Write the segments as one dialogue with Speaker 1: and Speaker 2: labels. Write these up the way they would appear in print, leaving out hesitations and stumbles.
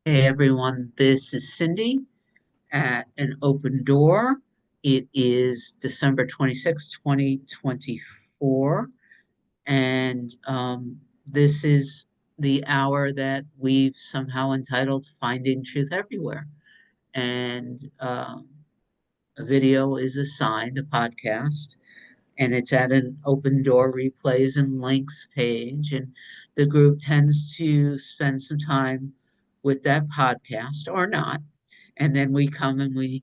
Speaker 1: Hey everyone, this is Cindy at An Open Door. It is December 26th, 2024, and this is the hour that we've somehow entitled Finding Truth Everywhere. And a video is assigned, a podcast, and it's at An Open Door Replays and Links page. And the group tends to spend some time with that podcast or not, and then we come and we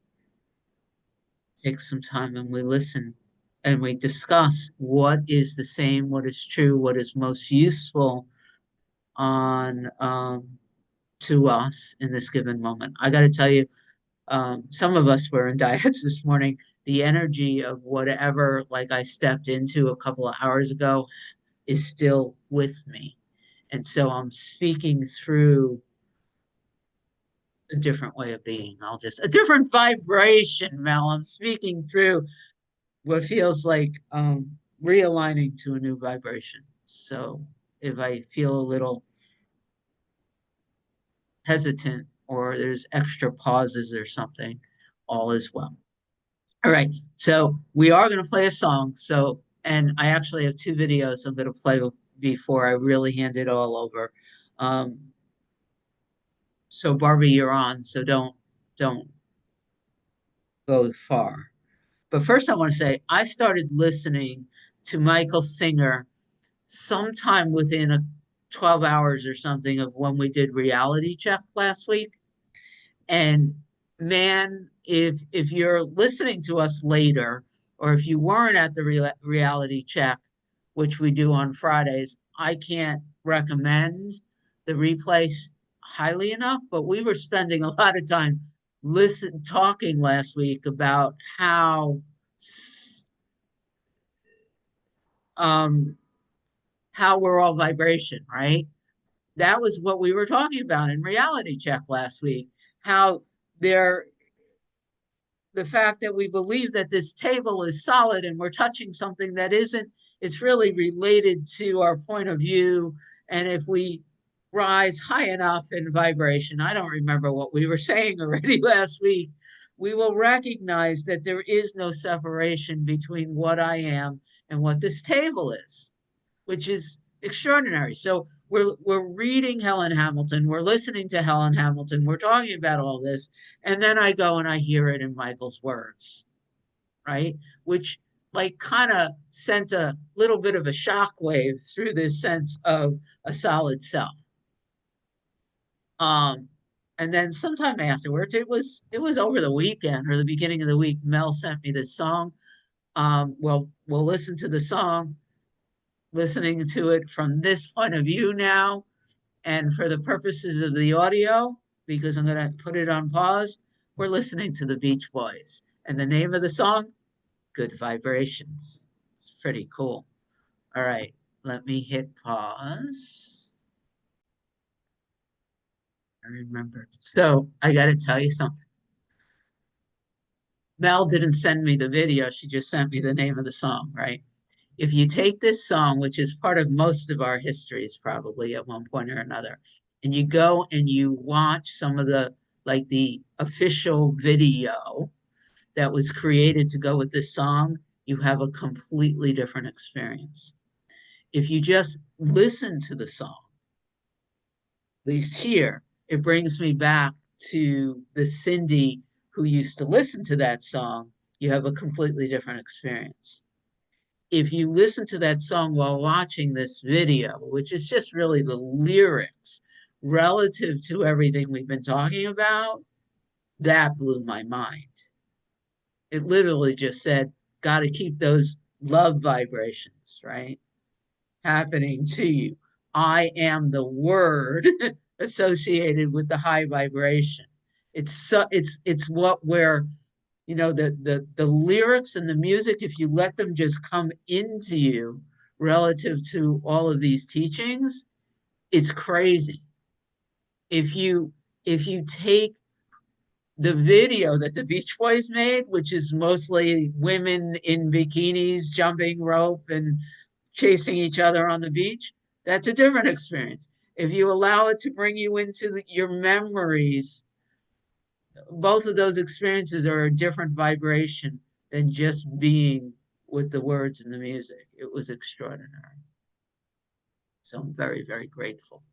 Speaker 1: take some time and we listen and we discuss what is the same, what is true, what is most useful on to us in this given moment. I got to tell you, some of us were in diets this morning. The energy of whatever, like I stepped into a couple of hours ago, is still with me, and so I'm speaking through a different way of being. I'll just a different vibration, Mel. I'm speaking through what feels like realigning to a new vibration. So if I feel a little hesitant or there's extra pauses or something, all is well. All right. So we are going to play a song. So, and I actually have two videos I'm going to play before I really hand it all over. Um, so Barbie, you're on. So don't go far. But first, I want to say I started listening to Michael Singer sometime within a 12 hours or something of when we did reality check last week. And man, if you're listening to us later, or if you weren't at the reality check, which we do on Fridays, I can't recommend the replay highly enough. But we were spending a lot of time talking last week about um, how we're all vibration, right? That was what we were talking about in reality check last week. How there, the fact that we believe that this table is solid and we're touching something that isn't, it's really related to our point of view. And if we rise high enough in vibration, I don't remember what we were saying already last week, we will recognize that there is no separation between what I am and what this table is, which is extraordinary. So we're reading Helen Hamilton, we're listening to Helen Hamilton, we're talking about all this, and then I go and I hear it in Michael's words, right? Which like kind of sent a little bit of a shockwave through this sense of a solid self. Um, and then sometime afterwards, it was over the weekend or the beginning of the week. Mel sent me this song. Well, we'll listen to the song, listening to it from this point of view now. And for the purposes of the audio, because I'm going to put it on pause, we're listening to the Beach Boys. And the name of the song, Good Vibrations. It's pretty cool. All right, let me hit pause. I remember. So I got to tell you something. Mel didn't send me the video, she just sent me the name of the song, right? If you take this song, which is part of most of our histories, probably at one point or another, and you go and you watch some of the, like the official video that was created to go with this song, you have a completely different experience. If you just listen to the song, at least here, it brings me back to the Cindy who used to listen to that song. You have a completely different experience. If you listen to that song while watching this video, which is just really the lyrics relative to everything we've been talking about, that blew my mind. It literally just said, got to keep those love vibrations, right? Happening to you. I am the word associated with the high vibration. It's what we're, the lyrics and the music, if you let them just come into you relative to all of these teachings, it's crazy. If you take the video that the Beach Boys made, which is mostly women in bikinis jumping rope and chasing each other on the beach, that's a different experience. if you allow it to bring you into your memories, both of those experiences are a different vibration than just being with the words and the music. It was extraordinary. So I'm very, very grateful.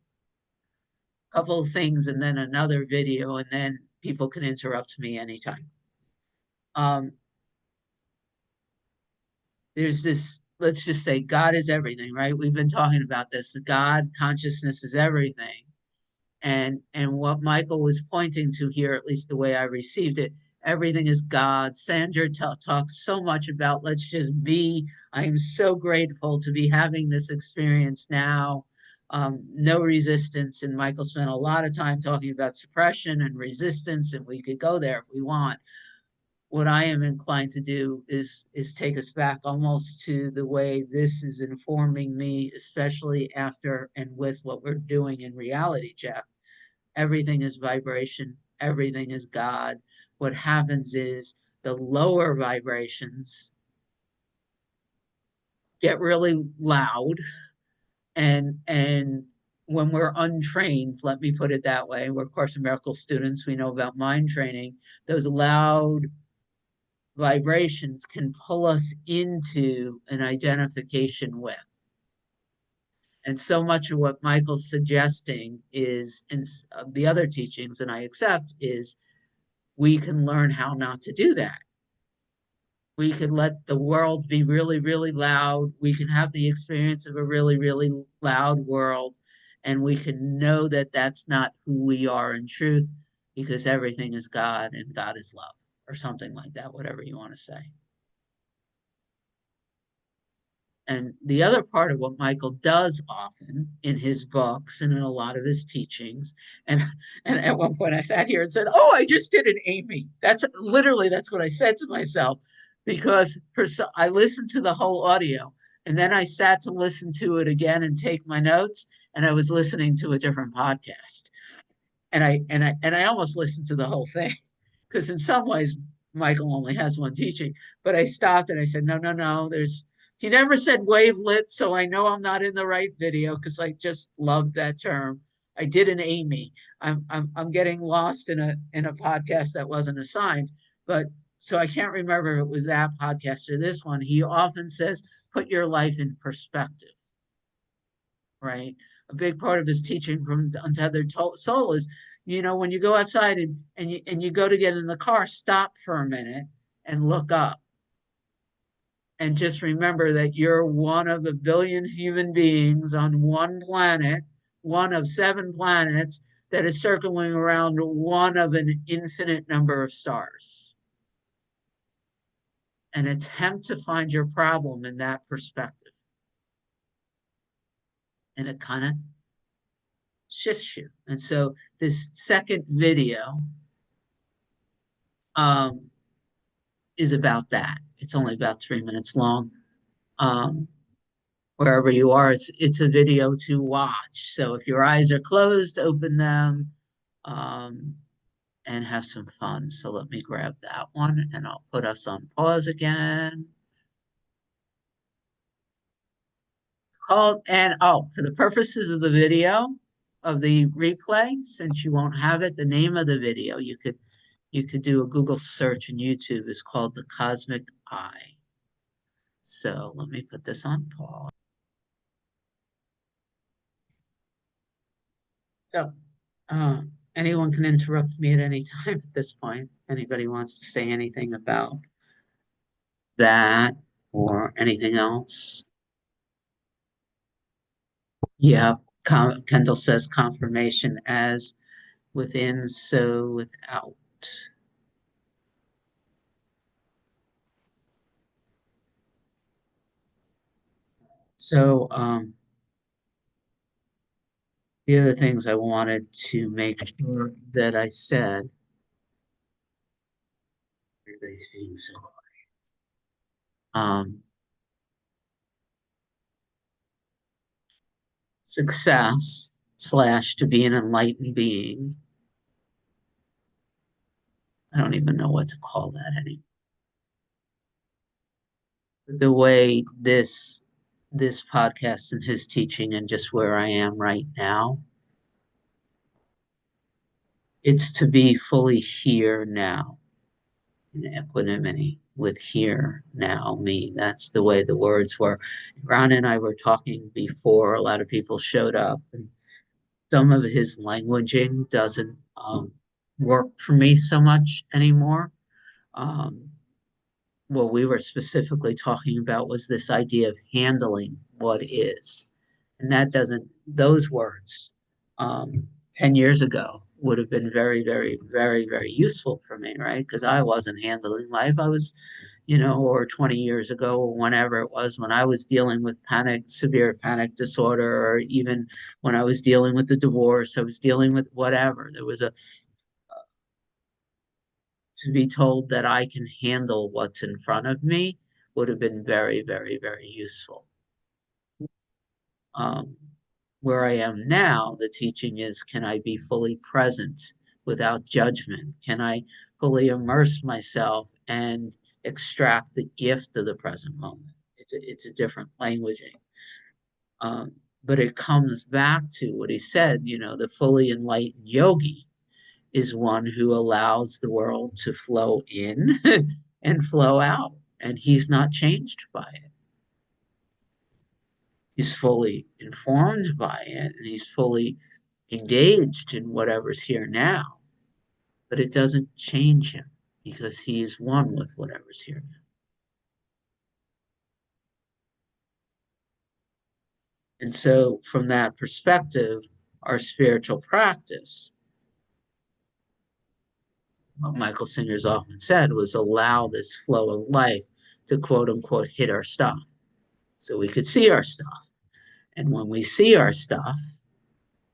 Speaker 1: A couple of things and then another video, and then people can interrupt me anytime. Um, there's this, let's just say God is everything, right? We've been talking about this. The God consciousness is everything. And what Michael was pointing to here, at least the way I received it, everything is God. Sandra talks so much about let's just be. I am so grateful to be having this experience now. No resistance. And Michael spent a lot of time talking about suppression and resistance, and we could go there if we want. What I am inclined to do is take us back almost to the way this is informing me, especially after and with what we're doing in reality check. Everything is vibration, everything is God. What happens is the lower vibrations get really loud, and when we're untrained, let me put it that way, we're Course in Miracles students, we know about mind training, those loud vibrations can pull us into an identification with. And so much of what Michael's suggesting is, in the other teachings, and I accept, is we can learn how not to do that. We can let the world be really, really loud. We can have the experience of a really, really loud world. And we can know that that's not who we are in truth, because everything is God and God is love, or something like that, whatever you want to say. And the other part of what Michael does often in his books and in a lot of his teachings, and at one point I sat here and said, "Oh, I just did an Amy." That's literally that's what I said to myself, because I listened to the whole audio and then I sat to listen to it again and take my notes, and I was listening to a different podcast, and I almost listened to the whole thing, because in some ways Michael only has one teaching, but I stopped and I said, no, no, no, he never said wavelet, so I know I'm not in the right video, because I just loved that term. I did an Amy. I'm getting lost in a podcast that wasn't assigned, but so I can't remember if it was that podcast or this one. He often says, put your life in perspective, right? A big part of his teaching from Untethered Soul is, when you go outside and you go to get in the car, stop for a minute and look up. And just remember that you're one of a billion human beings on one planet, one of 7 planets that is circling around one of an infinite number of stars. And attempt to find your problem in that perspective. And it kind of shifts you. And so this second video is about that. It's only about 3 minutes long. Wherever you are, it's a video to watch. So if your eyes are closed, open them and have some fun. So let me grab that one and I'll put us on pause again. For the purposes of the video, of the replay, since you won't have it, the name of the video, you could do a Google search, and YouTube is called The Cosmic Eye. So let me put this on pause. So anyone can interrupt me at any time at this point. Anybody wants to say anything about that or anything else? Yeah, Kendall says confirmation as within, so without. So the other things I wanted to make sure that I said, everybody's being so success / to be an enlightened being. I don't even know what to call that anymore. The way this podcast and his teaching and just where I am right now It's to be fully here now, in equanimity with here now me. That's the way the words were. Ron and I were talking before a lot of people showed up, and some of his languaging doesn't work for me so much anymore. Um, what we were specifically talking about was this idea of handling what is. And that doesn't, those words 10 years ago would have been very, very, very, very useful for me, right? Because I wasn't handling life. I was, or 20 years ago, or whenever it was, when I was dealing with severe panic disorder, or even when I was dealing with the divorce, I was dealing with whatever. There was to be told that I can handle what's in front of me would have been very, very, very useful. Um, where I am now, the teaching is, can I be fully present without judgment? Can I fully immerse myself and extract the gift of the present moment? It's a different languaging. Um, but it comes back to what he said, the fully enlightened yogi is one who allows the world to flow in and flow out, and he's not changed by it. He's fully informed by it, and he's fully engaged in whatever's here now, but it doesn't change him because he is one with whatever's here now. And so, from that perspective, our spiritual practice, what Michael Singer's often said, was allow this flow of life to quote unquote hit our stuff so we could see our stuff. And when we see our stuff,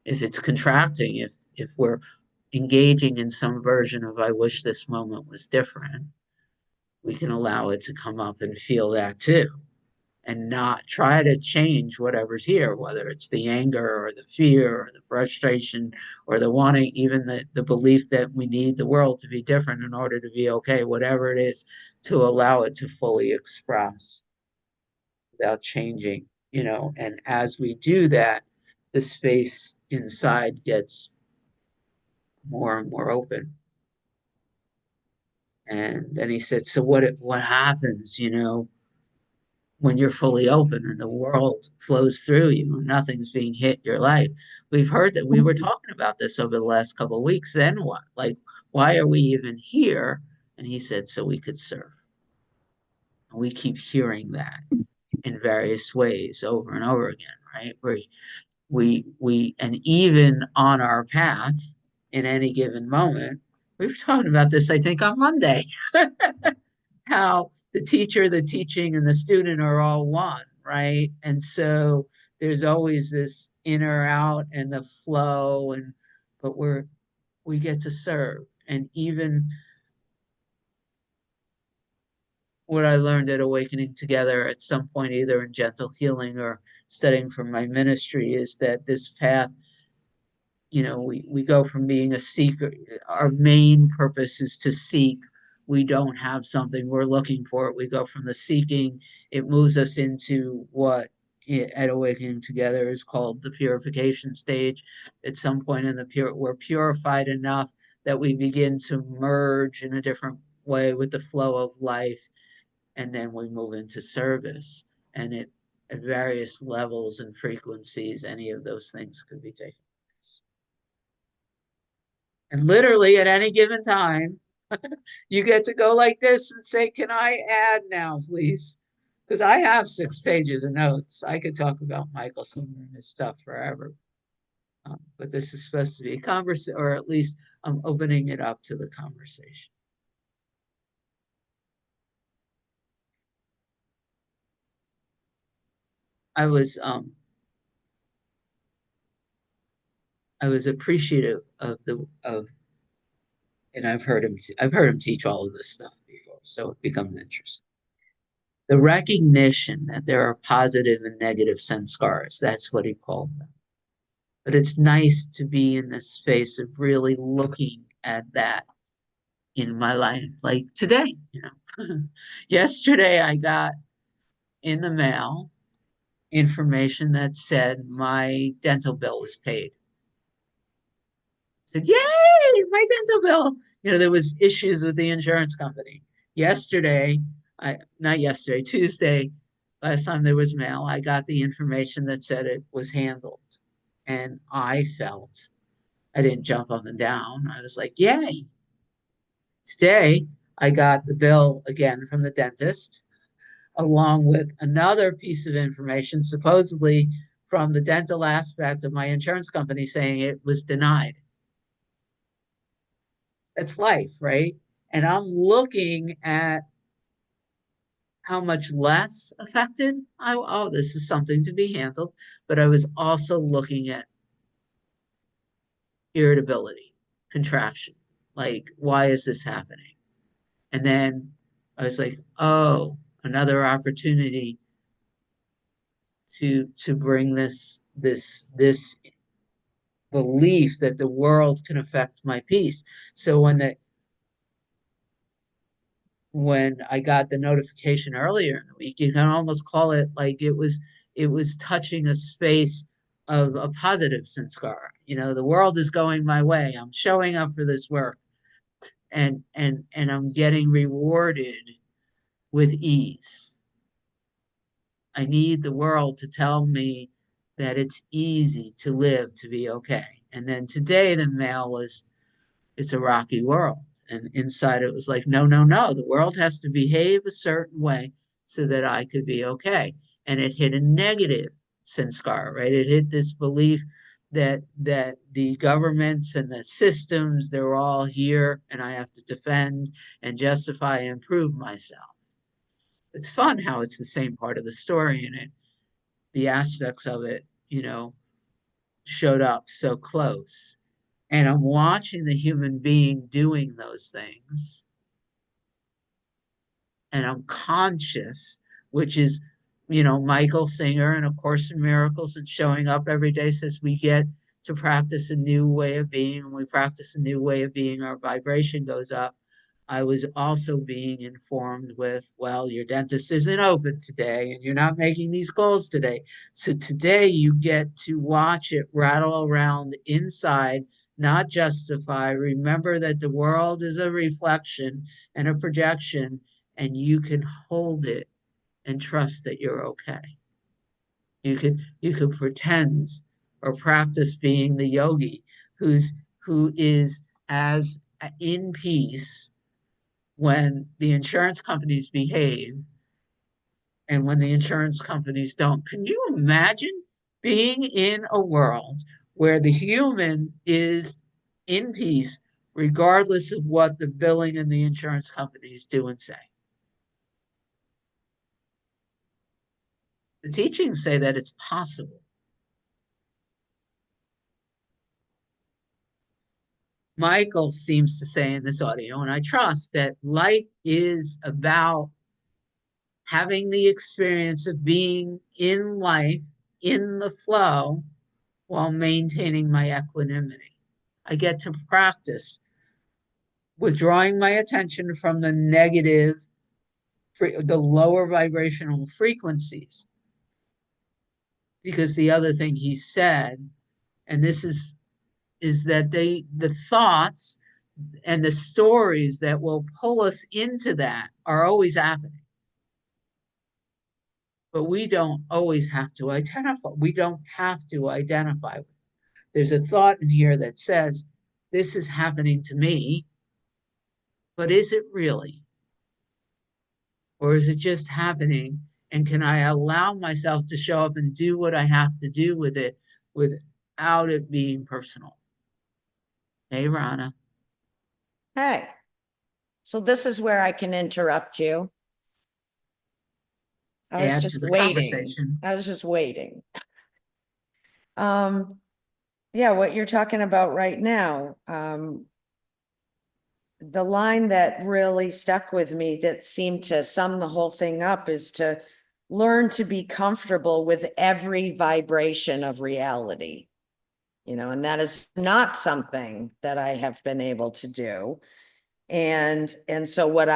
Speaker 1: if it's contracting, if we're engaging in some version of I wish this moment was different, we can allow it to come up and feel that too. And not try to change whatever's here, whether it's the anger or the fear or the frustration or the wanting, even the belief that we need the world to be different in order to be okay, whatever it is, to allow it to fully express without changing, and as we do that, the space inside gets more and more open. And then he said, so what happens, when you're fully open and the world flows through you and nothing's being hit your life? We've heard that, we were talking about this over the last couple of weeks. Then what? Like, why are we even here? And he said, so we could serve. And we keep hearing that in various ways over and over again, right? And even on our path in any given moment, we were talking about this, I think, on Monday, how the teacher, the teaching, and the student are all one, right? And so there's always this inner out and the flow, but we get to serve. And even what I learned at Awakening Together at some point, either in Gentle Healing or studying from my ministry, is that this path, we go from being a seeker. Our main purpose is to seek. We don't have something, we're looking for it. We go from the seeking, it moves us into what at Awakening Together is called the purification stage. At some point in we're purified enough that we begin to merge in a different way with the flow of life, and then we move into service. And at various levels and frequencies, any of those things could be taken. And literally at any given time, you get to go like this and say, can I add now, please? Because I have 6 pages of notes. I could talk about Michael Singer and his stuff forever. But this is supposed to be a conversation, or at least I'm opening it up to the conversation. I was appreciative of, and I've heard him teach all of this stuff before, so it becomes interesting. The recognition that there are positive and negative sanskaras, that's what he called them. But it's nice to be in this space of really looking at that in my life. Like today, yesterday I got in the mail information that said my dental bill was paid. Said, yay, my dental bill. There was issues with the insurance company. Yesterday, not yesterday, Tuesday, last time there was mail, I got the information that said it was handled. And I didn't jump up and down. I was like, yay. Today, I got the bill again from the dentist, along with another piece of information, supposedly from the dental aspect of my insurance company, saying it was denied. That's life, right? And I'm looking at how much less affected this is something to be handled. But I was also looking at irritability, contraction, like, why is this happening? And then I was like, oh, another opportunity to bring this belief that the world can affect my peace. So when I got the notification earlier in the week, you can almost call it like it was touching a space of a positive sanskara. The world is going my way. I'm showing up for this work, and I'm getting rewarded with ease. I need the world to tell me that it's easy to live, to be okay. And then today the mail was, it's a rocky world. And inside it was like, no, no, no, the world has to behave a certain way so that I could be okay. And it hit a negative sanskara, right? It hit this belief that the governments and the systems, they're all here and I have to defend and justify and prove myself. It's fun how it's the same part of the story, and the aspects of it, showed up so close. And I'm watching the human being doing those things. And I'm conscious, which is, Michael Singer and A Course in Miracles and showing up every day says we get to practice a new way of being. And we practice a new way of being, our vibration goes up. I was also being informed with, well, your dentist isn't open today and you're not making these calls today. So today you get to watch it rattle around inside, not justify. Remember that the world is a reflection and a projection, and you can hold it and trust that you're okay. You could pretend or practice being the yogi who is as in peace when the insurance companies behave and when the insurance companies don't. Can you imagine being in a world where the human is in peace, regardless of what the billing and the insurance companies do and say? The teachings say that it's possible. Michael seems to say in this audio, and I trust, that life is about having the experience of being in life, in the flow, while maintaining my equanimity. I get to practice withdrawing my attention from the negative, the lower vibrational frequencies. Because the other thing he said, and this is that the thoughts and the stories that will pull us into that are always happening. But we don't always have to identify. We don't have to identify with it. There's a thought in here that says, this is happening to me, but is it really? Or is it just happening? And can I allow myself to show up and do what I have to do with it without it being personal? Hey, Rana.
Speaker 2: Hey, so this is where I can interrupt you. I was
Speaker 1: Add
Speaker 2: just
Speaker 1: to the
Speaker 2: waiting.
Speaker 1: conversation.
Speaker 2: I was just waiting. Yeah, what you're talking about right now, the line that really stuck with me that seemed to sum the whole thing up is to learn to be comfortable with every vibration of reality. And that is not something that I have been able to do. And so what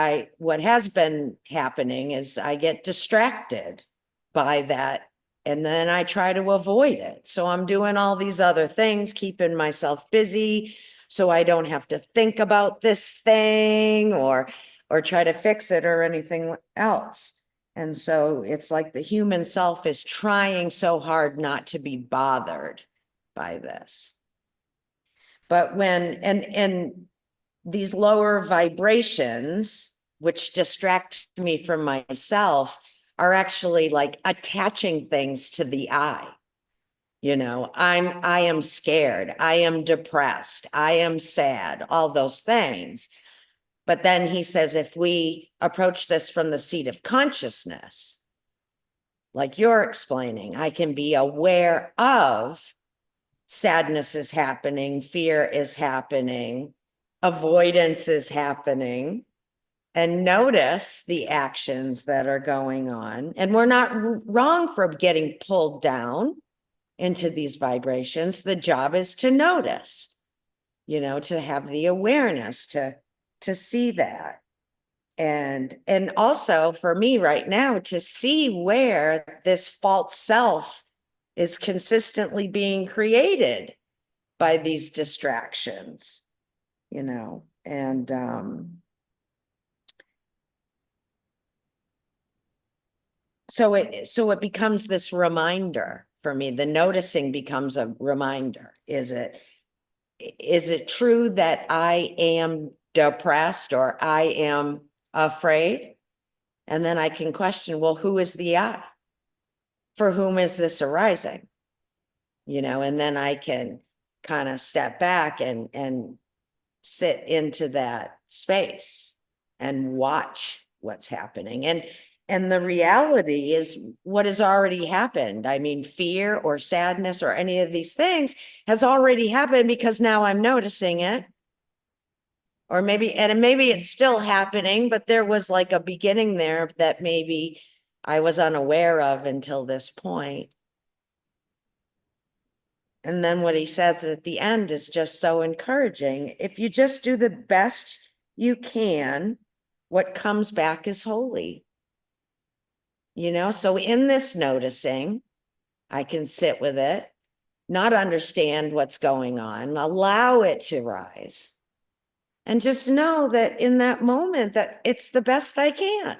Speaker 2: has been happening is I get distracted by that, and then I try to avoid it. So I'm doing all these other things, keeping myself busy, so I don't have to think about this thing or try to fix it or anything else. And so it's like the human self is trying so hard not to be bothered by this. But when, and these lower vibrations, which distract me from myself, are actually like attaching things to the I. You know, I am scared, I am depressed, I am sad, all those things. But then he says, if we approach this from the seat of consciousness, like you're explaining, I can be aware of sadness is happening, fear is happening, avoidance is happening, and notice the actions that are going on. And we're not wrong for getting pulled down into these vibrations. The job is to notice, you know, to have the awareness to see that. And also for me right now to see where this false self is consistently being created by these distractions, you know, and so it becomes this reminder for me. The noticing becomes a reminder. Is it true that I am depressed or I am afraid? And then I can question, well, who is the I? For whom is this arising? You know, and then I can kind of step back and sit into that space and watch what's happening. And the reality is what has already happened. I mean, fear or sadness or any of these things has already happened because now I'm noticing it. Or maybe it's still happening, but there was like a beginning there that maybe I was unaware of until this point. And then what he says at the end is just so encouraging. If you just do the best you can, what comes back is holy. You know, so in this noticing, I can sit with it, not understand what's going on, allow it to rise, and just know that in that moment that it's the best I can.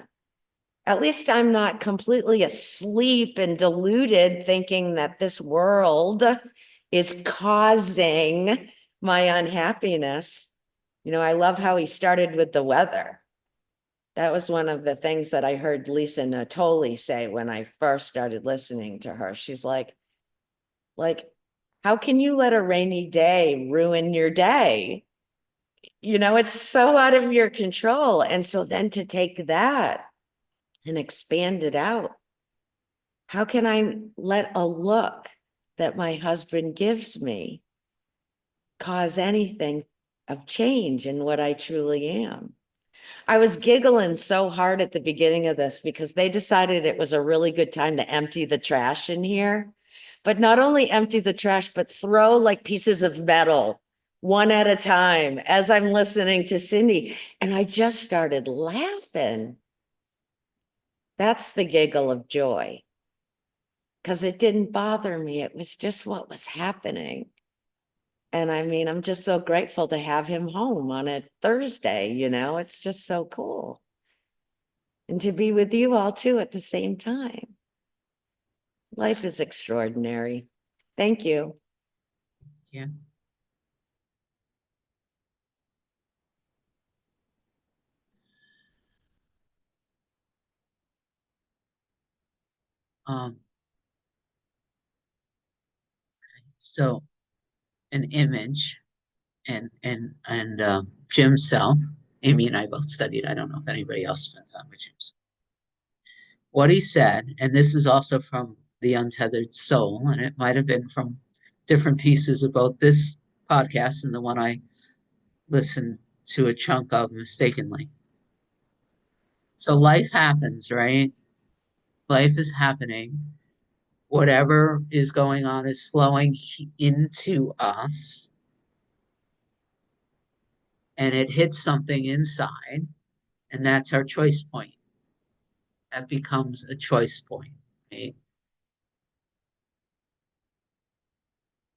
Speaker 2: At least I'm not completely asleep and deluded thinking that this world is causing my unhappiness. You know, I love how he started with the weather. That was one of the things that I heard Lisa Natoli say when I first started listening to her. She's like, how can you let a rainy day ruin your day? You know, it's so out of your control. And so then to take that and expand it out. How can I let a look that my husband gives me cause anything of change in what I truly am? I was giggling so hard at the beginning of this because they decided it was a really good time to empty the trash in here. But not only empty the trash, but throw like pieces of metal one at a time as I'm listening to Cindy. And I just started laughing. That's the giggle of joy. Because it didn't bother me. It was just what was happening. And I mean, I'm just so grateful to have him home on a Thursday, you know, it's just so cool. And to be with you all too at the same time. Life is extraordinary. Thank you.
Speaker 1: Yeah. Um, so an image and Jim Self, Amy and I both studied. I don't know if anybody else spent time with Jim. What he said, and this is also from The Untethered Soul, and it might have been from different pieces of both this podcast and the one I listened to a chunk of mistakenly. So life happens, right? Life is happening. Whatever is going on is flowing into us, and it hits something inside, and that's our choice point. That becomes a choice point, right?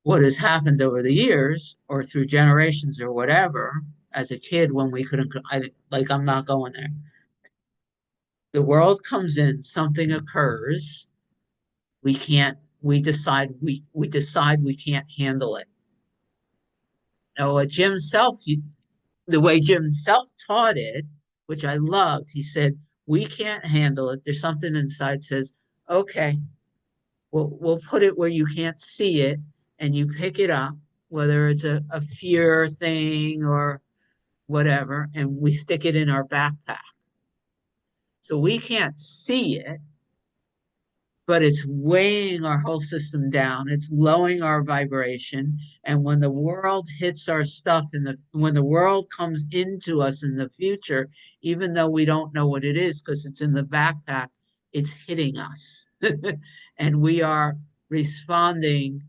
Speaker 1: what has happened over the years or through generations or whatever, as a kid when we couldn't, I'm not going there. The world comes in, something occurs, we can't, we decide we can't handle it. Now, what Jim Self, the way Jim Self taught it, which I loved, he said, we can't handle it. There's something inside says, okay, we'll put it where you can't see it and you pick it up, whether it's a fear thing or whatever, and we stick it in our backpack. So we can't see it, but it's weighing our whole system down. It's lowering our vibration. And when the world hits our stuff when the world comes into us in the future, even though we don't know what it is because it's in the backpack, it's hitting us. And we are responding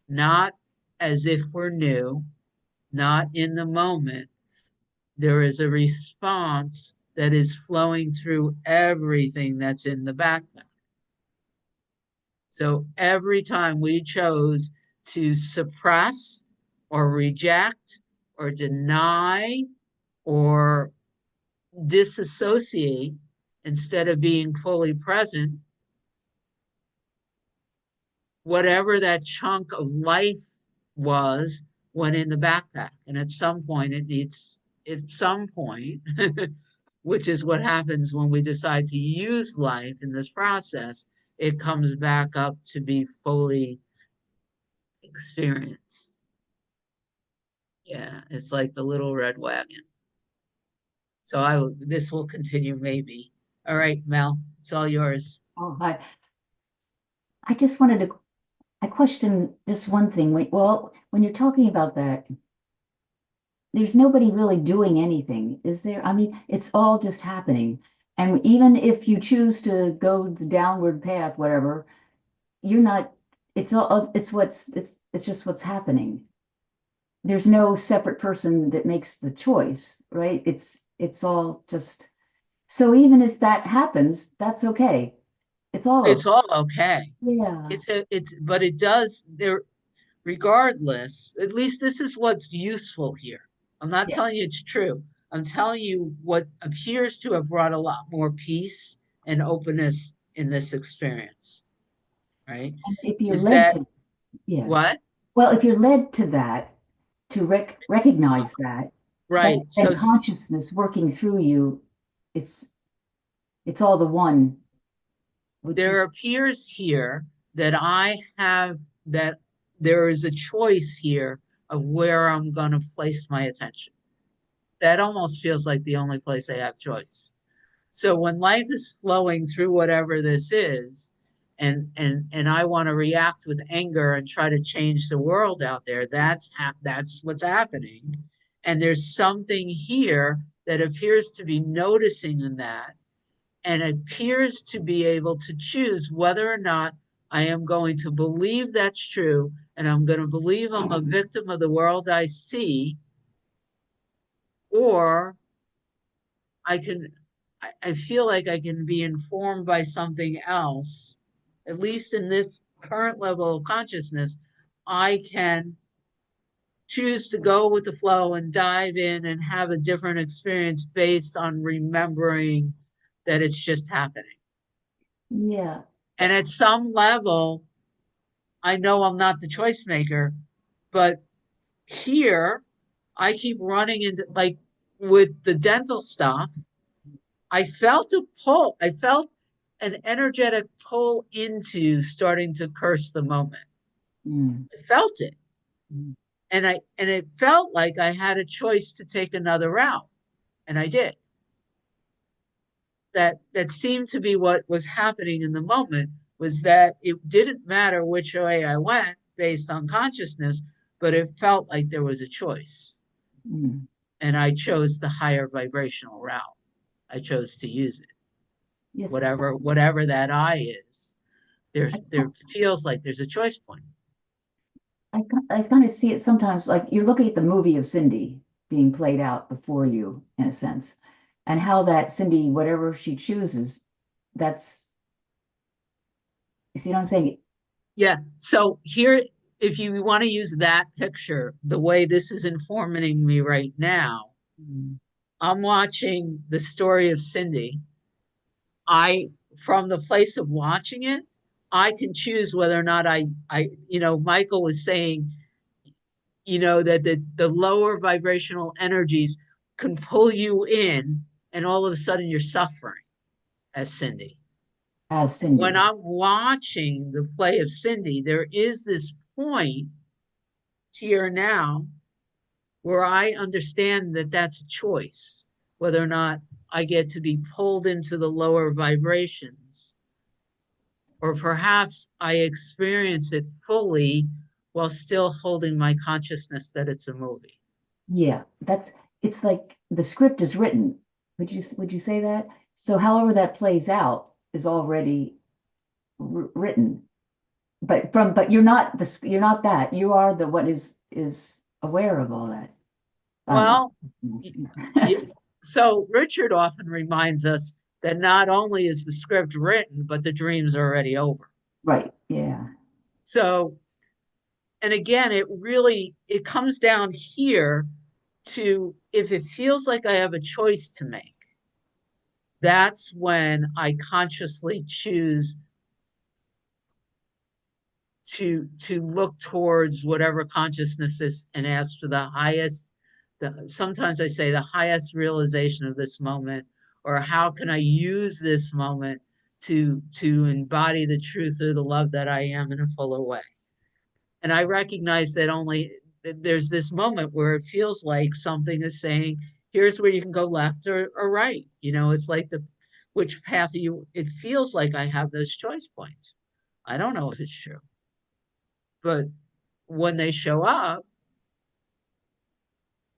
Speaker 1: not as if we're new, not in the moment. There is a response that is flowing through everything that's in the backpack. So every time we chose to suppress or reject or deny or disassociate instead of being fully present, whatever that chunk of life was went in the backpack. And at some point, which is what happens when we decide to use life in this process, it comes back up to be fully experienced. Yeah, it's like the little red wagon. So this will continue maybe. All right, Mel, it's all yours.
Speaker 3: Oh, hi. I just wanted to, I question just one thing. Well, when you're talking about that, there's nobody really doing anything, is there? I mean, it's all just happening. And even if you choose to go the downward path, whatever, you're not, it's just what's happening. There's no separate person that makes the choice, right? It's all just, so even if that happens, that's okay. It's all
Speaker 1: It's
Speaker 3: okay.
Speaker 1: all okay.
Speaker 3: Yeah.
Speaker 1: But it does there, regardless, at least this is what's useful here. I'm not
Speaker 3: Yeah.
Speaker 1: telling you it's true. I'm telling you what appears to have brought a lot more peace and openness in this experience, right?
Speaker 3: And if you're
Speaker 1: Is
Speaker 3: led
Speaker 1: that
Speaker 3: to, yeah.
Speaker 1: what?
Speaker 3: Well, if you're led to that, to recognize that,
Speaker 1: Right.
Speaker 3: that's
Speaker 1: So
Speaker 3: then consciousness working through you, it's it's all the one, which is
Speaker 1: there appears here that that there is a choice here of where I'm going to place my attention. That almost feels like the only place I have choice. So when life is flowing through whatever this is, and I want to react with anger and try to change the world out there, that's what's happening. And there's something here that appears to be noticing in that and appears to be able to choose whether or not I am going to believe that's true and I'm going to believe I'm a victim of the world I see, or I can, I feel like I can be informed by something else, at least in this current level of consciousness. I can choose to go with the flow and dive in and have a different experience based on remembering that it's just happening.
Speaker 3: yeah.
Speaker 1: And at some level, I know I'm not the choice maker, but here I keep running into, like, with the dental stuff, I felt a pull. I felt an energetic pull into starting to curse the moment.
Speaker 3: Mm,
Speaker 1: I felt it.
Speaker 3: mm,
Speaker 1: And it felt like I had a choice to take another route. And I did. That seemed to be what was happening in the moment, was that it didn't matter which way I went based on consciousness, but it felt like there was a choice.
Speaker 3: mm.
Speaker 1: And I chose the higher vibrational route. I chose to use it.
Speaker 3: Yes.
Speaker 1: Whatever that I is,
Speaker 3: I,
Speaker 1: there feels like there's a choice point.
Speaker 3: I kind of see it sometimes like you're looking at the movie of Cindy being played out before you, in a sense, and how that Cindy, whatever she chooses, that's, you see what I'm saying?
Speaker 1: Yeah. So here, if you want to use that picture, the way this is informing me right now, I'm watching the story of Cindy. From the place of watching it, I can choose whether or not Michael was saying, that the lower vibrational energies can pull you in and all of a sudden you're suffering as Cindy.
Speaker 3: As
Speaker 1: When
Speaker 3: Cindy.
Speaker 1: I'm watching the play of Cindy, there is this point here now where I understand that that's a choice, whether or not I get to be pulled into the lower vibrations, or perhaps I experience it fully while still holding my consciousness that it's a movie.
Speaker 3: Yeah, it's like the script is written. Would you say that? So however that plays out is already written. But you're not that. You are the what is aware of all that.
Speaker 1: Well, so Richard often reminds us that not only is the script written, but the dream's already over.
Speaker 3: Right, yeah.
Speaker 1: So, and again, it comes down here to if it feels like I have a choice to make, that's when I consciously choose to look towards whatever consciousness is and ask for the highest. Sometimes I say the highest realization of this moment, or how can I use this moment to embody the truth or the love that I am in a fuller way. And I recognize that there's this moment where it feels like something is saying, here's where you can go left or right. It's like which path it feels like I have those choice points. I don't know if it's true, but when they show up,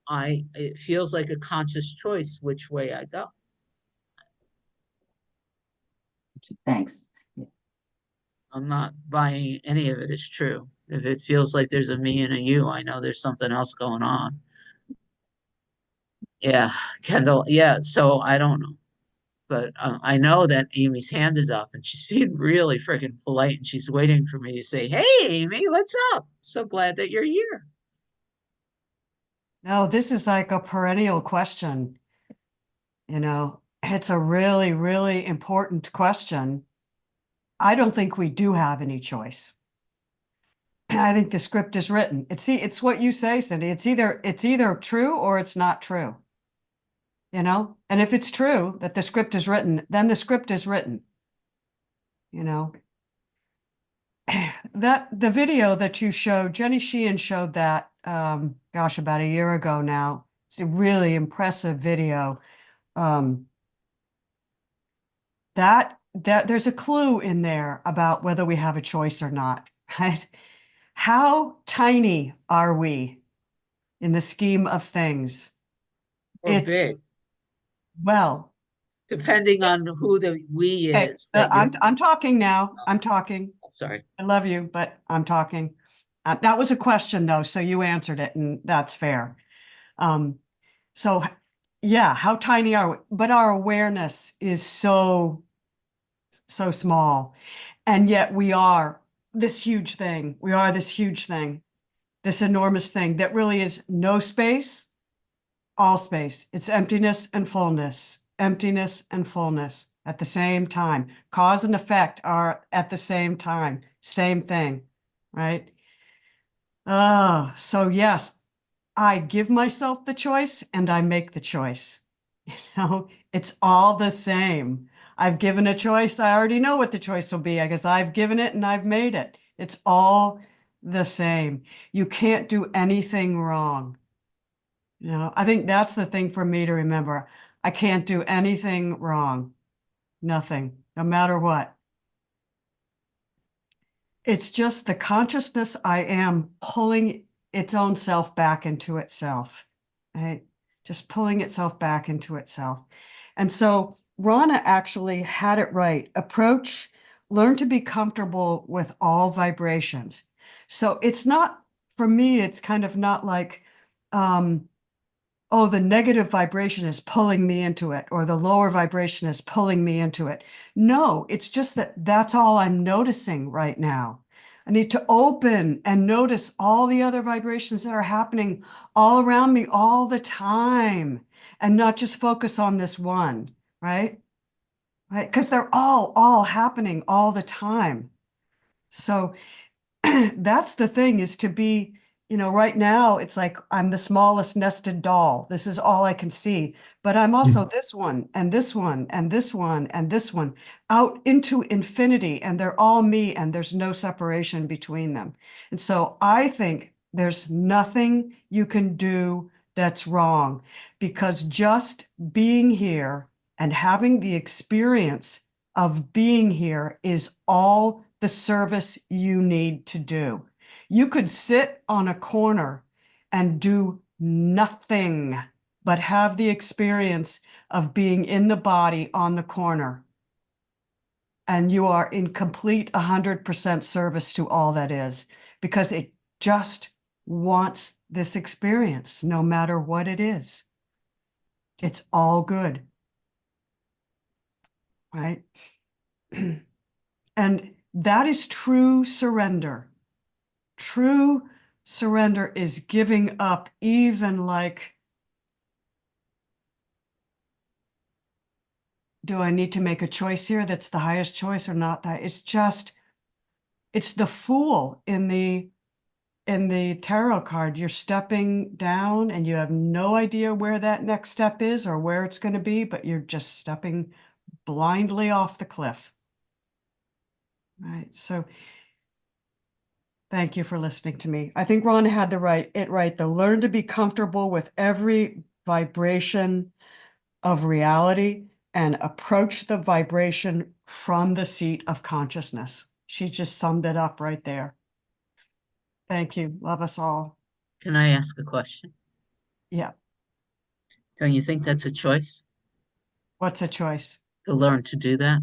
Speaker 1: it feels like a conscious choice which way I go.
Speaker 3: Thanks. Yeah.
Speaker 1: I'm not buying any of it as true. If it feels like there's a me and a you, I know there's something else going on. Yeah, Kendall. Yeah, so I don't know. But I know that Amy's hand is up and she's being really freaking polite and she's waiting for me to say, hey, Amy, what's up? So glad that you're here.
Speaker 4: No, this is like a perennial question. It's a really, really important question. I don't think we do have any choice. I think the script is written. It's what you say, Cindy. It's either true or it's not true. And if it's true that the script is written, then the script is written. That the video that you showed, Jenny Sheehan showed that, gosh, about a year ago now. It's a really impressive video. That there's a clue in there about whether we have a choice or not, right? How tiny are we in the scheme of things?
Speaker 1: Or big,
Speaker 4: Well,
Speaker 1: depending on who the we
Speaker 4: okay,
Speaker 1: is. That
Speaker 4: I'm talking now. I'm talking.
Speaker 1: Sorry.
Speaker 4: I love you, but I'm talking. That was a question though, so you answered it, and that's fair. So yeah, how tiny are we? But our awareness is so small, and yet we are this huge thing. We are this huge thing, this enormous thing that really is no space, all space. It's emptiness and fullness at the same time. Cause and effect are at the same time, same thing, right? Oh, so yes, I give myself the choice and I make the choice. It's all the same. I've given a choice. I already know what the choice will be. I guess I've given it and I've made it. It's all the same. You can't do anything wrong. I think that's the thing for me to remember. I can't do anything wrong. Nothing, no matter what. It's just the consciousness I am pulling its own self back into itself, right? Just pulling itself back into itself. And so Rana actually had it right. Learn to be comfortable with all vibrations. So it's not, for me, it's kind of not like, oh, the negative vibration is pulling me into it, or the lower vibration is pulling me into it. No, it's just that that's all I'm noticing right now. I need to open and notice all the other vibrations that are happening all around me all the time and not just focus on this one, right? Right? Because they're all happening all the time. So that's the thing, is to be, right now it's like I'm the smallest nested doll. This is all I can see. But I'm also this one and this one and this one and this one out into infinity, and they're all me, and there's no separation between them. And so I think there's nothing you can do that's wrong, because just being here and having the experience of being here is all the service you need to do. You could sit on a corner and do nothing but have the experience of being in the body on the corner. And you are in complete 100% service to all that is, because it just wants this experience, no matter what it is. It's all good. Right? And that is true surrender. True surrender is giving up, even like, do I need to make a choice here that's the highest choice or not? That it's just, it's the Fool in the tarot card. You're stepping down and you have no idea where that next step is or where it's going to be, but you're just stepping blindly off the cliff. Right. So thank you for listening to me. I think Ron had it right. The learn to be comfortable with every vibration of reality and approach the vibration from the seat of consciousness. She just summed it up right there. Thank you. Love us all.
Speaker 1: Can I ask a question?
Speaker 4: Yeah.
Speaker 1: Don't you think that's a choice
Speaker 4: What's a choice?
Speaker 1: to learn to do that?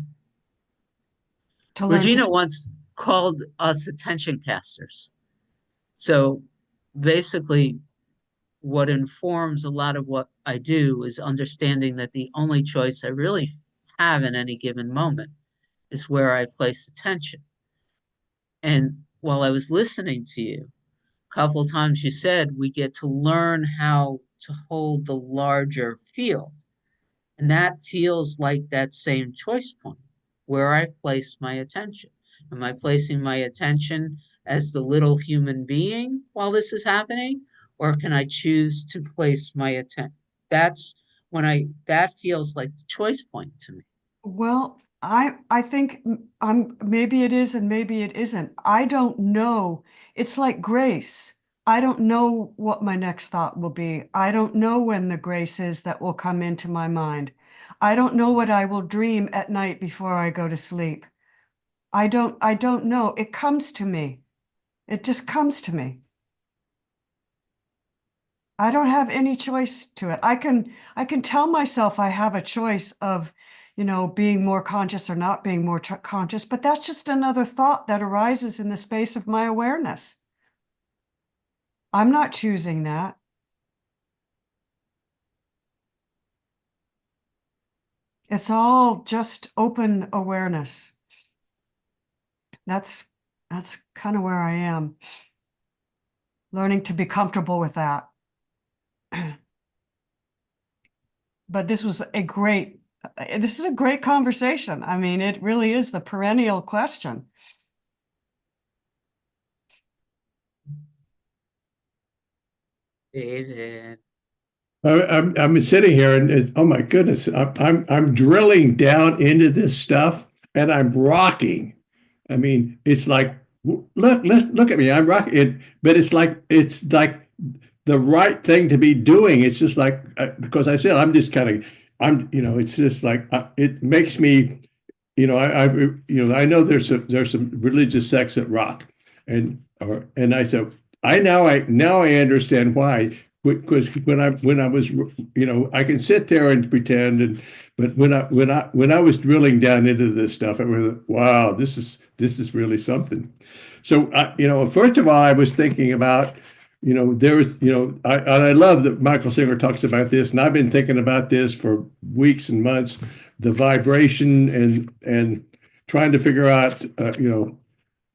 Speaker 4: To learn to
Speaker 1: Regina once called us attention casters. So basically, what informs a lot of what I do is understanding that the only choice I really have in any given moment is where I place attention. And while I was listening to you, a couple of times you said we get to learn how to hold the larger field. And that feels like that same choice point, where I place my attention. Am I placing my attention as the little human being while this is happening? Or can I choose to place my attention? That's that feels like the choice point to me.
Speaker 4: Well, I think maybe it is and maybe it isn't. I don't know. It's like grace. I don't know what my next thought will be. I don't know when the grace is that will come into my mind. I don't know what I will dream at night before I go to sleep. I don't know. It comes to me. It just comes to me. I don't have any choice to it. I can tell myself I have a choice of, being more conscious or not being more conscious, but that's just another thought that arises in the space of my awareness. I'm not choosing that. It's all just open awareness. That's kind of where I am. Learning to be comfortable with that. But this is a great conversation. I mean, it really is the perennial question.
Speaker 1: David.
Speaker 5: I'm sitting here and oh my goodness, I'm drilling down into this stuff and I'm rocking. I mean, it's like look at me, I'm rocking it, but it's like the right thing to be doing. It's just like because I said it's just like it makes me, I know there's some religious sects that rock, and I said now I understand why. Because when I was, I can sit there and pretend, but when I was drilling down into this stuff, I was, wow, this is really something. So first of all, I was thinking about, I love that Michael Singer talks about this, and I've been thinking about this for weeks and months, the vibration and trying to figure out,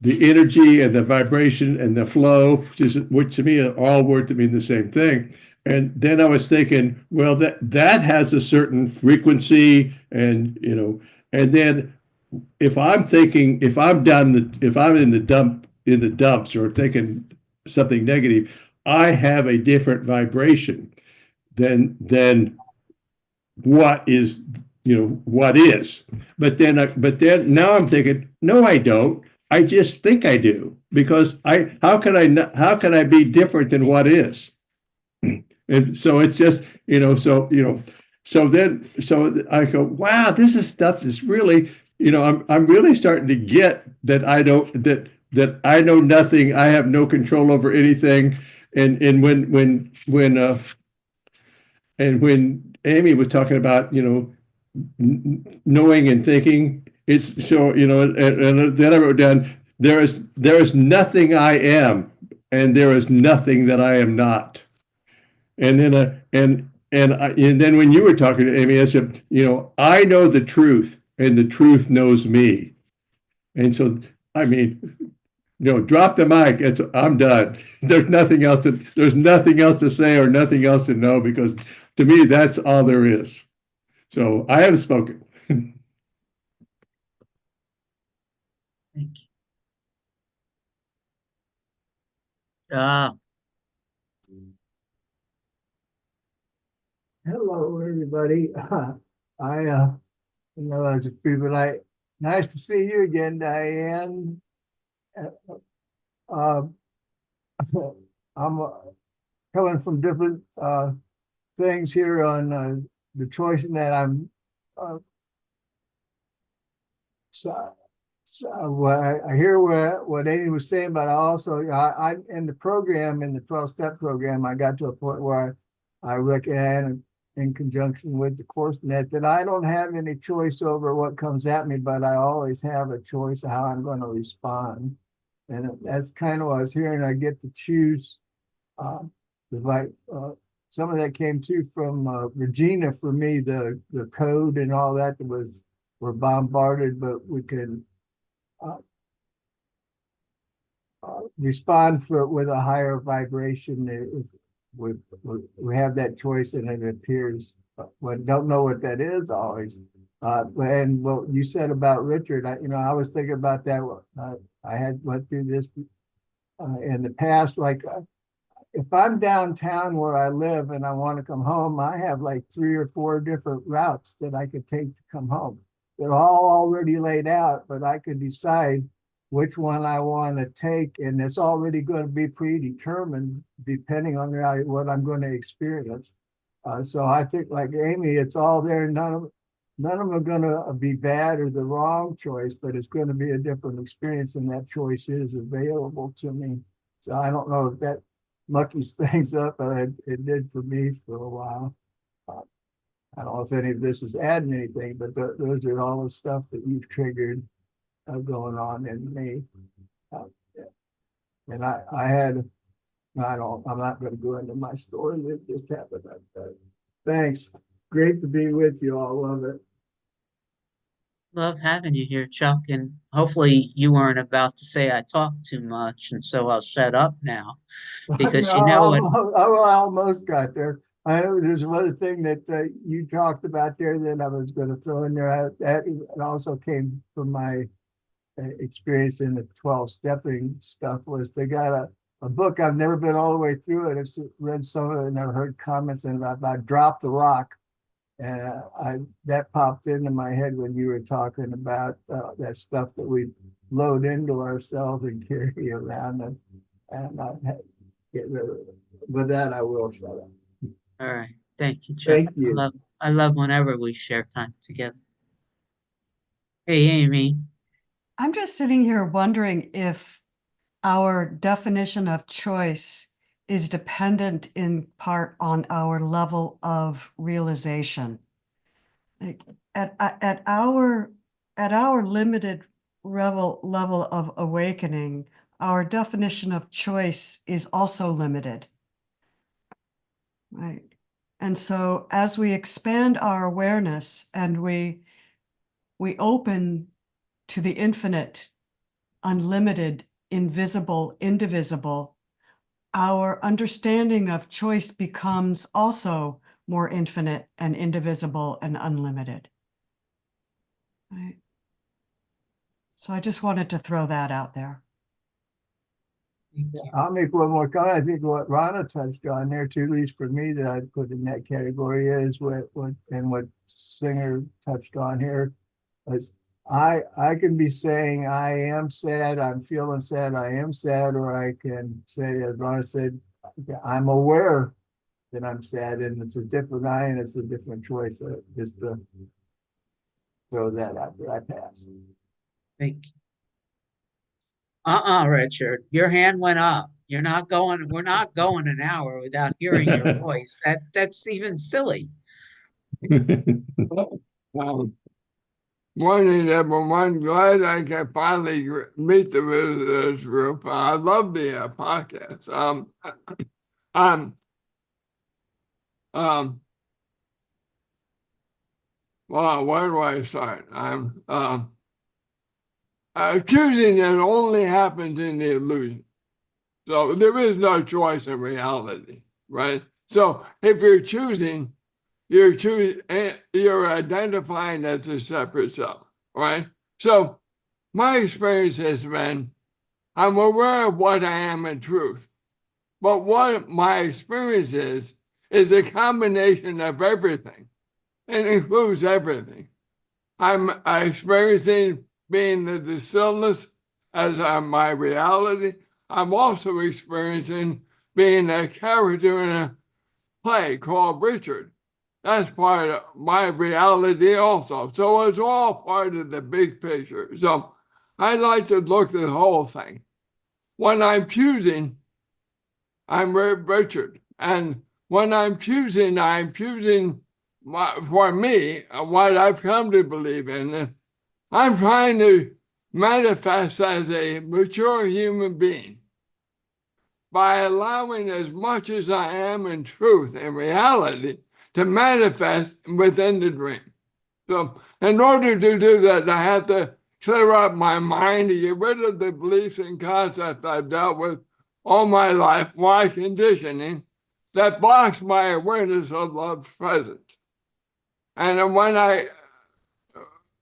Speaker 5: the energy and the vibration and the flow, which to me are all words that mean the same thing. And then I was thinking, well, that has a certain frequency, and and then if I'm thinking, if I'm in the dumps or thinking something negative, I have a different vibration than what is, what is. But then now I'm thinking, no, I don't. I just think I do, because how can I be different than what is? And so it's just, so I go, wow, this is stuff that's really, I'm really starting to get that I know nothing, I have no control over anything. And when Amy was talking about, knowing and thinking, it's so, and then I wrote down, there is nothing I am, and there is nothing that I am not. And then and then when you were talking to Amy, I said, I know the truth, and the truth knows me. And so, I mean, drop the mic. I'm done. There's nothing else to say or nothing else to know, because to me, that's all there is. So I have spoken.
Speaker 1: Thank you.
Speaker 6: Hello, everybody. As people like, nice to see you again, Diane. I'm coming from different things here on the choice that I'm. What I hear what Amy was saying, but I in the program, in the 12-step program, I got to a point where I recommend, in conjunction with the course net, that I don't have any choice over what comes at me, but I always have a choice of how I'm going to respond. And that's kind of what I was hearing. I get to choose. Some of that came too from Regina for me, the code and all that were bombarded, but we can respond with a higher vibration. We have that choice, and it appears, but don't know what that is always. And what you said about Richard, I was thinking about that. I had went through this in the past. Like, if I'm downtown where I live and I want to come home, I have like 3 or 4 different routes that I could take to come home. They're all already laid out, but I could decide which one I want to take, and it's already going to be predetermined depending on what I'm going to experience. So I think, like Amy, it's all there. None of them are going to be bad or the wrong choice, but it's going to be a different experience, and that choice is available to me. So I don't know if that muckies things up, but it did for me for a while. I don't know if any of this is adding anything, but those are all the stuff that you've triggered going on in me. And I'm not going to go into my story. It just happened. Thanks. Great to be with you all. Love it.
Speaker 1: Love having you here, Chuck, and hopefully you weren't about to say I talk too much, and so I'll shut up now, because
Speaker 6: No,
Speaker 1: you know what?
Speaker 6: I almost got there. There's another thing that you talked about there that I was going to throw in there. That it also came from my experience in the 12-stepping stuff. Was they got a book. I've never been all the way through it. I've read some of it and I've heard comments about Drop the Rock. And that popped into my head when you were talking about that stuff that we load into ourselves and carry around, and get rid of it. With that, I will shut up.
Speaker 1: All right, thank you, Chuck.
Speaker 6: Thank you.
Speaker 1: I love whenever we share time together. Hey, Amy.
Speaker 4: I'm just sitting here wondering if our definition of choice is dependent in part on our level of realization. Like at our limited level of awakening, our definition of choice is also limited. Right. And so as we expand our awareness and we open to the infinite unlimited, invisible, indivisible, our understanding of choice becomes also more infinite and indivisible and unlimited. Right? So I just wanted to throw that out there.
Speaker 6: I'll make one more comment. I think what Rana touched on there too, at least for me, that I'd put in that category is what Singer touched on here. Is I can be saying I am sad, I'm feeling sad, I am sad, or I can say, as Rana said, I'm aware that I'm sad, and it's a different I and it's a different choice. Just to throw that out there. I pass.
Speaker 1: Thank you. Richard, your hand went up. We're not going an hour without hearing your voice. That's even silly.
Speaker 7: Morning, everyone. Glad I can finally meet the visitors group. I love the podcast. Well, where do I start? Choosing it only happens in the illusion. So there is no choice in reality, right? So if you're choosing, you're identifying as a separate self, right? So my experience has been, I'm aware of what I am in truth, but what my experience is a combination of everything. It includes everything. I'm experiencing being the stillness as my reality. I'm also experiencing being a character in a play called Richard. That's part of my reality also. So it's all part of the big picture. So I like to look at the whole thing. When I'm choosing, I'm Richard. And when I'm choosing for me, what I've come to believe in. I'm trying to manifest as a mature human being by allowing as much as I am in truth, in reality, to manifest within the dream. So in order to do that, I have to clear up my mind to get rid of the beliefs and concepts I've dealt with all my life, my conditioning, that blocks my awareness of love's presence. And then when I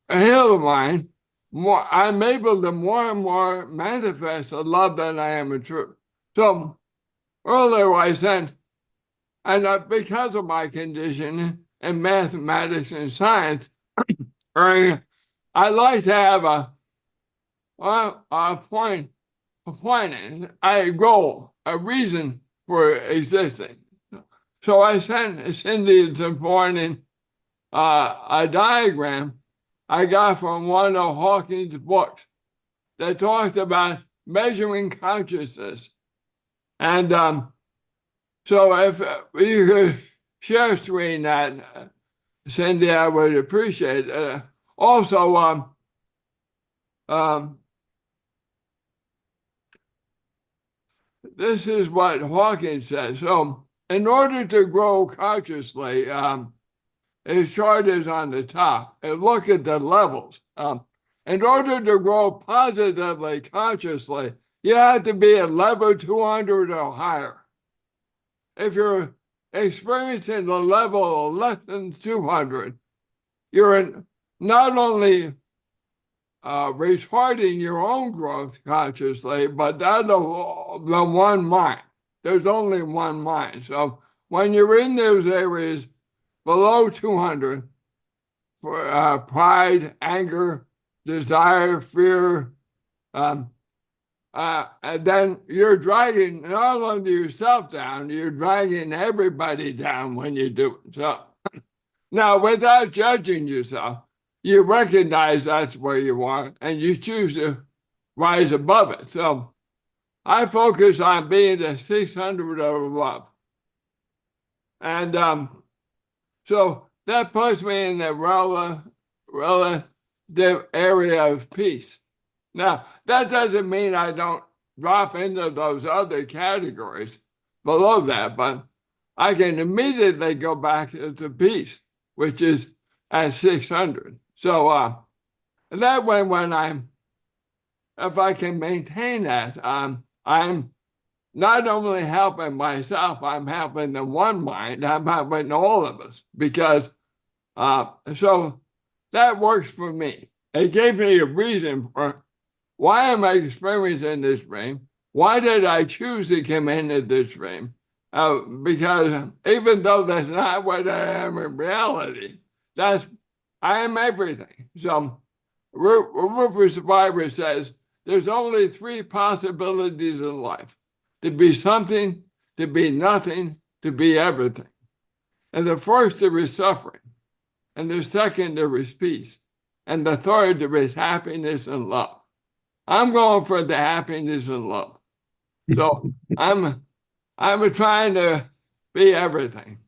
Speaker 7: heal the mind, I'm able to more and more manifest the love that I am in truth. So earlier I said, and because of my condition in mathematics and science, I like to have a goal, a reason for existing. So I sent Cindy this morning a diagram I got from one of Hawking's books that talks about measuring consciousness. And so if you could share screen that, Cindy, I would appreciate it. Also, this is what Hawking says. So in order to grow consciously, his chart is on the top, and look at the levels. In order to grow positively consciously, you have to be at level 200 or higher. If you're experiencing the level of less than 200, you're not only retarding your own growth consciously, but that of the one mind. There's only one mind. So when you're in those areas below 200, for pride, anger, desire, fear, and then you're dragging not only yourself down, you're dragging everybody down when you do it. So now, without judging yourself, you recognize that's where you are and you choose to rise above it. So I focus on being the 600 of above. And so that puts me in the relative area of peace. Now, that doesn't mean I don't drop into those other categories below that, but I can immediately go back to peace, which is at 600. So that when I'm if I can maintain that, I'm not only helping myself, I'm helping the one mind, I'm helping all of us, because so that works for me. It gave me a reason for why am I experiencing this dream? Why did I choose to come into this dream? Because even though that's not what I am in reality, I am everything. So Rupert Survivor says there's only 3 possibilities in life: to be something, to be nothing, to be everything. And the first, there is suffering. And the second, there is peace. And the third, there is happiness and love. I'm going for the happiness and love. So I'm trying to be everything.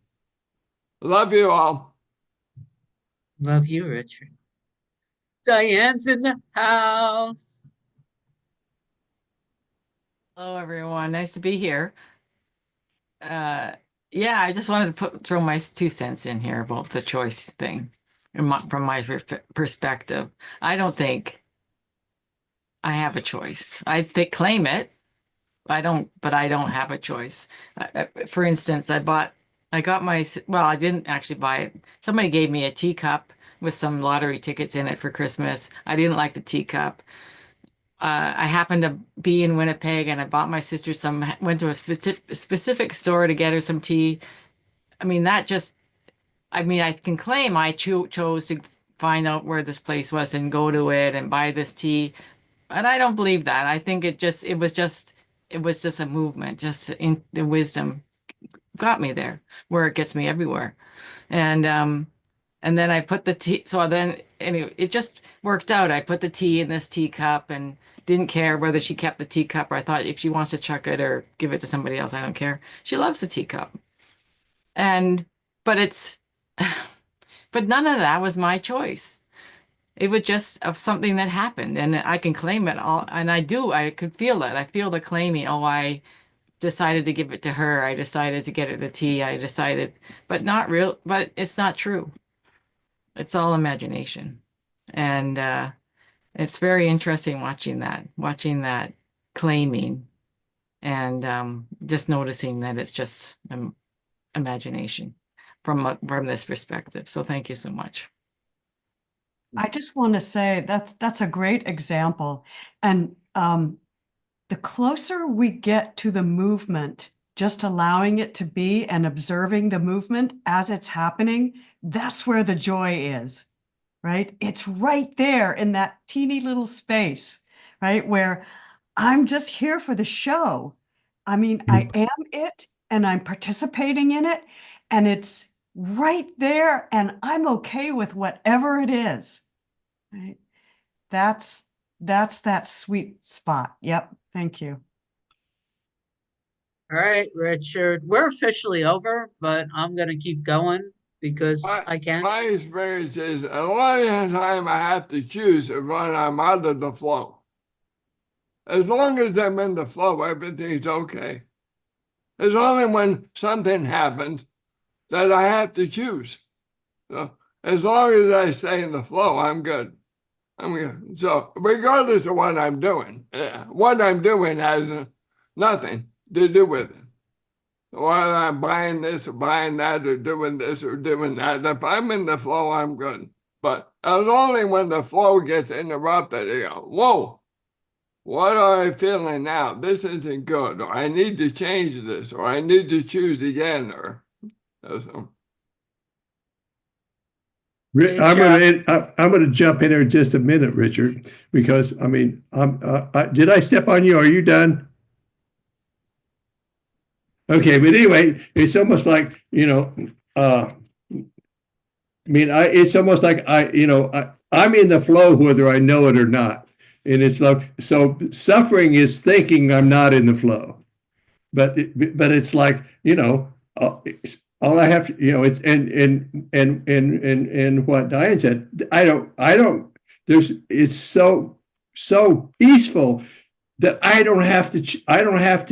Speaker 7: Love you all.
Speaker 1: Love you, Richard. Diane's in the house.
Speaker 8: Hello, everyone. Nice to be here. Yeah, I just wanted to throw my 2 cents in here about the choice thing. From my perspective, I don't think I have a choice. I claim it. I don't have a choice. For instance, I didn't actually buy it. Somebody gave me a teacup with some lottery tickets in it for Christmas. I didn't like the teacup. I happened to be in Winnipeg, and I bought my sister went to a specific store to get her some tea. I mean, I can claim I chose to find out where this place was and go to it and buy this tea. And I don't believe that. I think it was just a movement, just in the wisdom got me there, where it gets me everywhere. And then I put the tea. So then anyway, it just worked out. I put the tea in this teacup and didn't care whether she kept the teacup, or I thought if she wants to chuck it or give it to somebody else, I don't care. She loves the teacup. But none of that was my choice. It was just of something that happened, and I can claim it all. And I could feel it. I feel the claiming. Oh, I decided to give it to her. I decided to get her the tea. But it's not true. It's all imagination. And it's very interesting watching that claiming, and just noticing that it's just imagination from this perspective. So thank you so much.
Speaker 4: I just want to say that's a great example. And the closer we get to the movement, just allowing it to be and observing the movement as it's happening, that's where the joy is, right? It's right there in that teeny little space, right? Where I'm just here for the show. I mean, I am it, and I'm participating in it, and it's right there, and I'm okay with whatever it is, right? That's that sweet spot. Yep. Thank you.
Speaker 1: All right, Richard, we're officially over, but I'm going to keep going because I can.
Speaker 7: My experience is a lot of the time I have to choose when I'm out of the flow. As long as I'm in the flow, everything's okay. It's only when something happens that I have to choose. So as long as I stay in the flow, I'm good. So regardless of what I'm doing has nothing to do with it. Whether I'm buying this or buying that or doing this or doing that, if I'm in the flow, I'm good. But it's only when the flow gets interrupted, you go, whoa, what am I feeling now? This isn't good, or I need to change this, or I need to choose again, or so.
Speaker 5: I'm going to jump in there in just a minute, Richard, because I mean, did I step on you? Are you done? Okay, but anyway, it's almost like, it's almost like I'm in the flow whether I know it or not. And it's like, so suffering is thinking I'm not in the flow, but it's like, all I have to, it's and what Diane said, it's so peaceful that I don't have to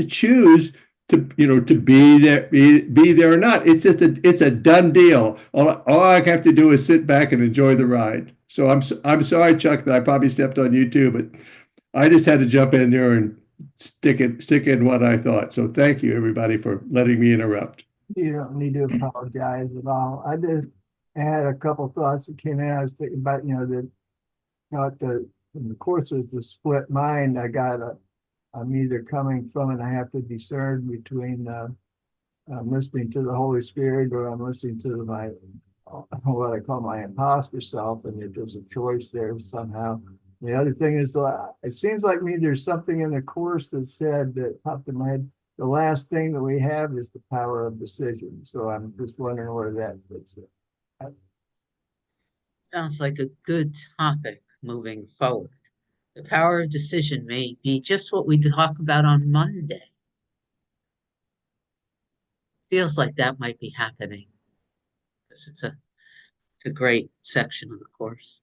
Speaker 5: choose to be there or not. It's just it's a done deal. All I have to do is sit back and enjoy the ride. So I'm sorry, Chuck, that I probably stepped on you too, but I just had to jump in there and stick in what I thought. So thank you, everybody, for letting me interrupt.
Speaker 6: You don't need to apologize at all. I had a couple thoughts that came in. I was thinking about, in the course of the split mind, I'm either coming from and I have to discern between, I'm listening to the Holy Spirit or I'm listening to what I call my imposter self, and if there's a choice there somehow. The other thing is, it seems like me there's something in the course that said, that popped in my head, the last thing that we have is the power of decision. So I'm just wondering where that fits in.
Speaker 1: Sounds like a good topic moving forward. The power of decision may be just what we talk about on Monday. Feels like that might be happening. Because it's a great section of the course.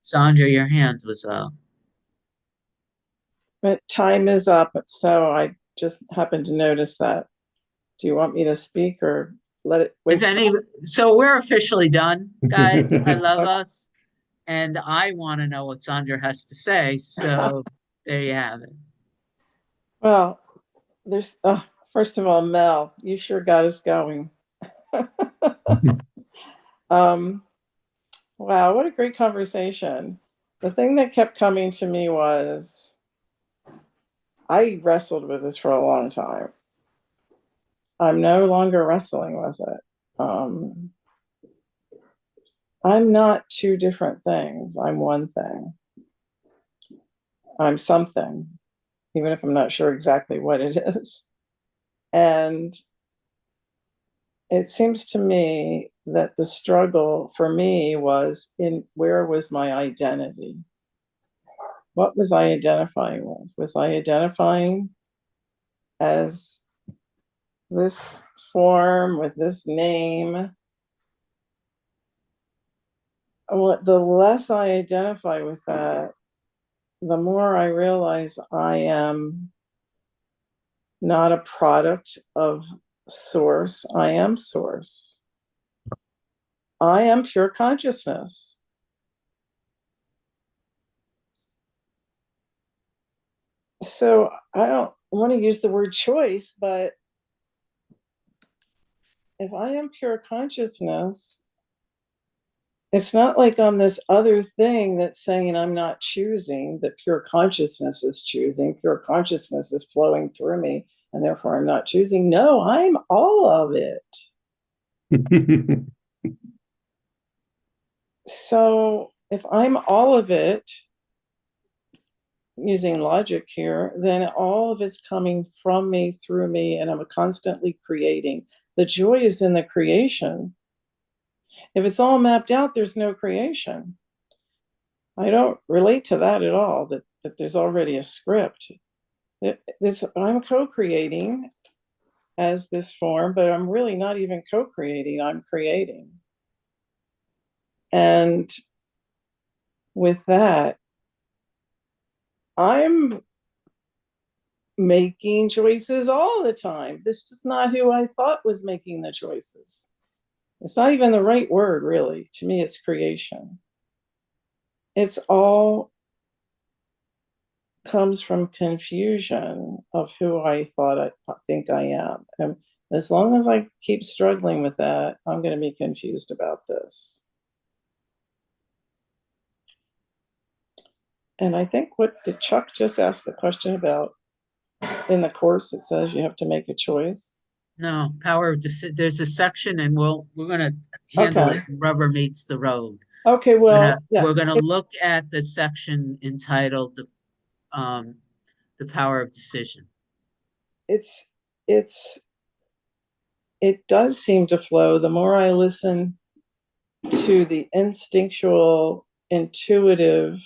Speaker 1: Sandra, your hand was up.
Speaker 9: But time is up, so I just happened to notice that. Do you want me to speak or let it wait?
Speaker 1: So we're officially done, guys. I love us. And I want to know what Sandra has to say. So there you have it.
Speaker 9: Well, there's first of all, Mel, you sure got us going. Wow, what a great conversation. The thing that kept coming to me was I wrestled with this for a long time. I'm no longer wrestling with it. I'm not two different things. I'm one thing. I'm something, even if I'm not sure exactly what it is. And it seems to me that the struggle for me was in where was my identity? What was I identifying with? Was I identifying as this form with this name? The less I identify with that, the more I realize I am not a product of source. I am source. I am pure consciousness. So I don't want to use the word choice, but if I am pure consciousness, it's not like I'm this other thing that's saying I'm not choosing, that pure consciousness is choosing, pure consciousness is flowing through me, and therefore I'm not choosing. No, I'm all of it. So if I'm all of it, using logic here, then all of it's coming from me, through me, and I'm constantly creating. The joy is in the creation. If it's all mapped out, there's no creation. I don't relate to that at all, that there's already a script. I'm co-creating as this form, but I'm really not even co-creating, I'm creating. And with that, I'm making choices all the time. This is just not who I thought was making the choices. It's not even the right word, really. To me, it's creation. It's all comes from confusion of who I think I am. And as long as I keep struggling with that, I'm going to be confused about this. And I think did Chuck just ask the question about, in the course, it says you have to make a choice.
Speaker 1: No, there's a section and we're going to handle it. Rubber meets the road.
Speaker 9: Okay, well,
Speaker 1: we're going to look at the section entitled the power of decision.
Speaker 9: It does seem to flow. The more I listen to the instinctual, intuitive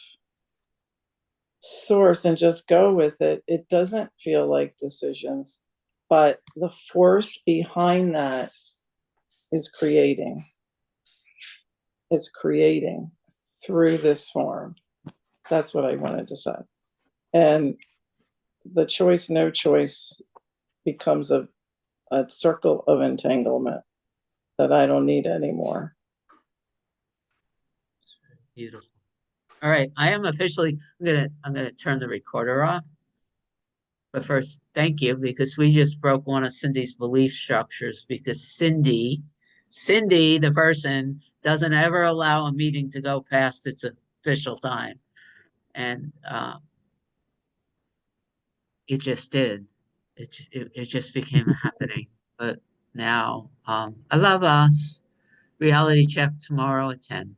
Speaker 9: source and just go with it, it doesn't feel like decisions, but the force behind that is creating. It's creating through this form. That's what I wanted to say. And the choice, no choice becomes a circle of entanglement that I don't need anymore.
Speaker 1: Beautiful. All right, I am officially, I'm gonna turn the recorder off. But first, thank you, because we just broke one of Cindy's belief structures, because Cindy, the person, doesn't ever allow a meeting to go past its official time. And it just did. It just became a happening. But now, I love us. Reality check tomorrow at 10.